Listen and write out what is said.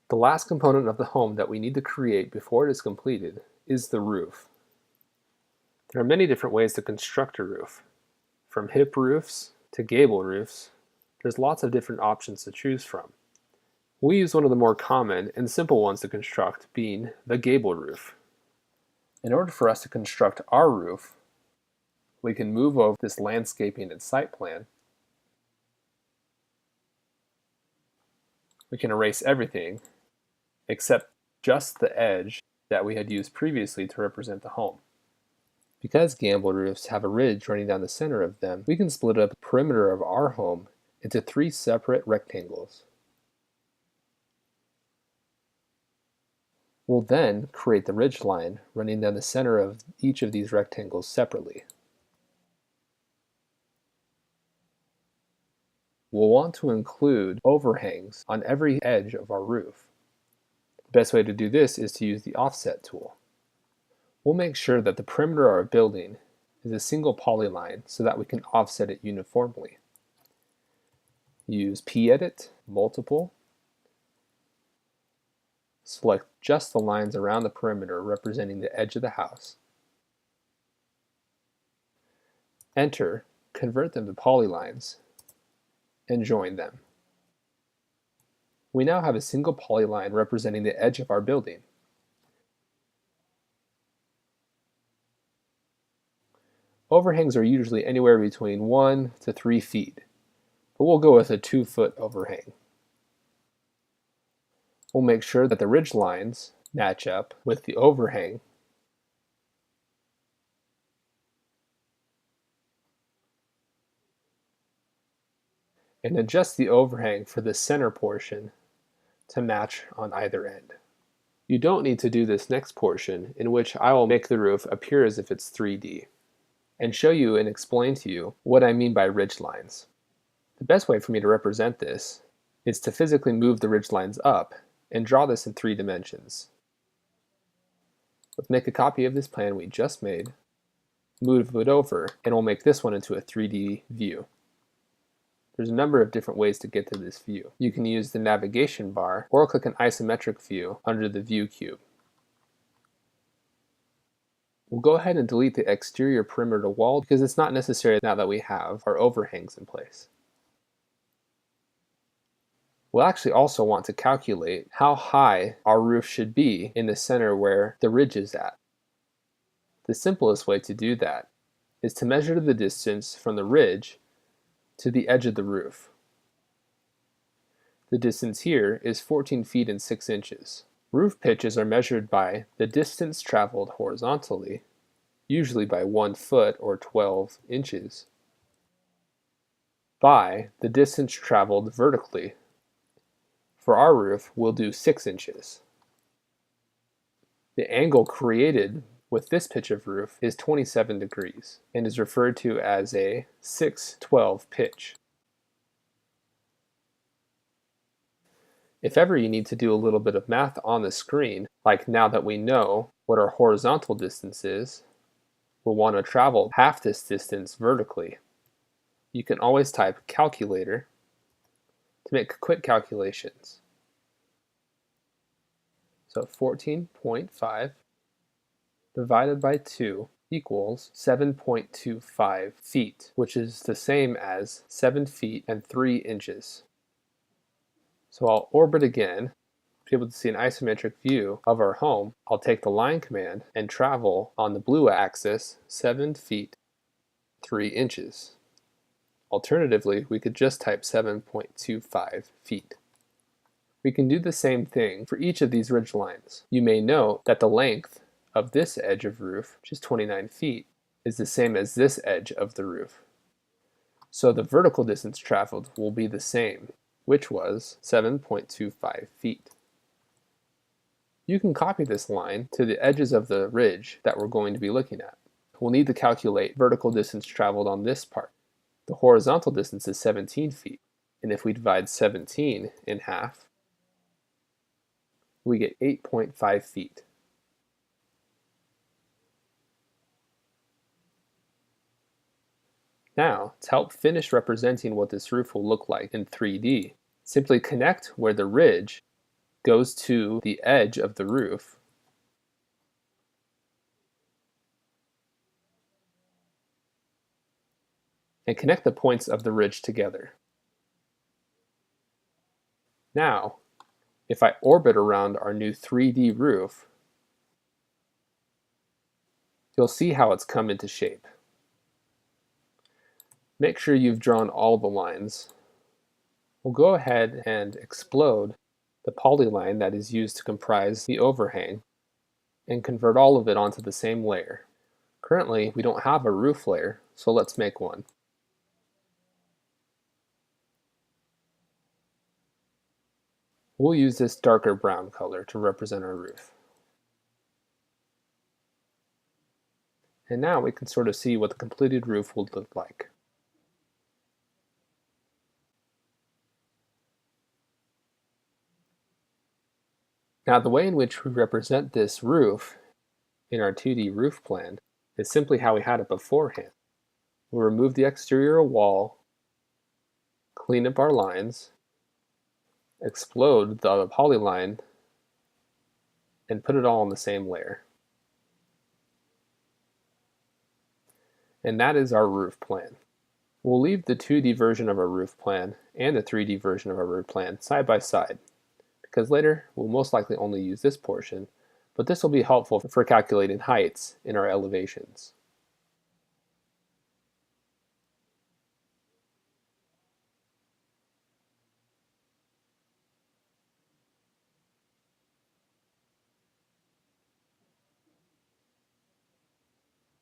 The last component of the home that we need to create before it is completed is the roof. There are many different ways to construct a roof. From hip roofs to gable roofs, there's lots of different options to choose from. We use one of the more common and simple ones to construct, being the gable roof. In order for us to construct our roof, we can move over this landscaping and site plan. We can erase everything except just the edge that we had used previously to represent the home. Because gable roofs have a ridge running down the center of them, we can split up the perimeter of our home into 3 separate rectangles. We'll then create the ridge line running down the center of each of these rectangles separately. We'll want to include overhangs on every edge of our roof. The best way to do this is to use the offset tool. We'll make sure that the perimeter of our building is a single polyline so that we can offset it uniformly. Use P-Edit, Multiple. Select just the lines around the perimeter representing the edge of the house. Enter, convert them to polylines, and join them. We now have a single polyline representing the edge of our building. Overhangs are usually anywhere between 1 to 3 feet, but we'll go with a 2-foot overhang. We'll make sure that the ridge lines match up with the overhang. And adjust the overhang for the center portion to match on either end. You don't need to do this next portion, in which I will make the roof appear as if it's 3D, and show you and explain to you what I mean by ridge lines. The best way for me to represent this is to physically move the ridge lines up and draw this in 3 dimensions. Let's make a copy of this plan we just made, move it over, and we'll make this one into a 3D view. There's a number of different ways to get to this view. You can use the navigation bar or click an isometric view under the view cube. We'll go ahead and delete the exterior perimeter wall because it's not necessary now that we have our overhangs in place. We'll actually also want to calculate how high our roof should be in the center where the ridge is at. The simplest way to do that is to measure the distance from the ridge to the edge of the roof. The distance here is 14 feet and 6 inches. Roof pitches are measured by the distance traveled horizontally, usually by 1 foot or 12 inches, by the distance traveled vertically. For our roof, we'll do 6 inches. The angle created with this pitch of roof is 27 degrees and is referred to as a 6/12 pitch. If ever you need to do a little bit of math on the screen, like now that we know what our horizontal distance is, we'll want to travel half this distance vertically. You can always type calculator to make quick calculations. So 14.5 divided by 2 equals 7.25 feet, which is the same as 7 feet and 3 inches. So I'll orbit again. To be able to see an isometric view of our home, I'll take the line command and travel on the blue axis 7 feet 3 inches. Alternatively, we could just type 7.25 feet. We can do the same thing for each of these ridge lines. You may note that the length of this edge of roof, which is 29 feet, is the same as this edge of the roof. So the vertical distance traveled will be the same, which was 7.25 feet. You can copy this line to the edges of the ridge that we're going to be looking at. We'll need to calculate vertical distance traveled on this part. The horizontal distance is 17 feet, and if we divide 17 in half, we get 8.5 feet. Now, to help finish representing what this roof will look like in 3D, simply connect where the ridge goes to the edge of the roof and connect the points of the ridge together. Now, if I orbit around our new 3D roof, you'll see how it's come into shape. Make sure you've drawn all the lines. We'll go ahead and explode the polyline that is used to comprise the overhang and convert all of it onto the same layer. Currently, we don't have a roof layer, so let's make one. We'll use this darker brown color to represent our roof. And now we can sort of see what the completed roof will look like. Now the way in which we represent this roof in our 2D roof plan is simply how we had it beforehand. We'll remove the exterior wall, clean up our lines, explode the polyline, and put it all on the same layer. And that is our roof plan. We'll leave the 2D version of our roof plan and the 3D version of our roof plan side by side, because later we'll most likely only use this portion, but this will be helpful for calculating heights in our elevations.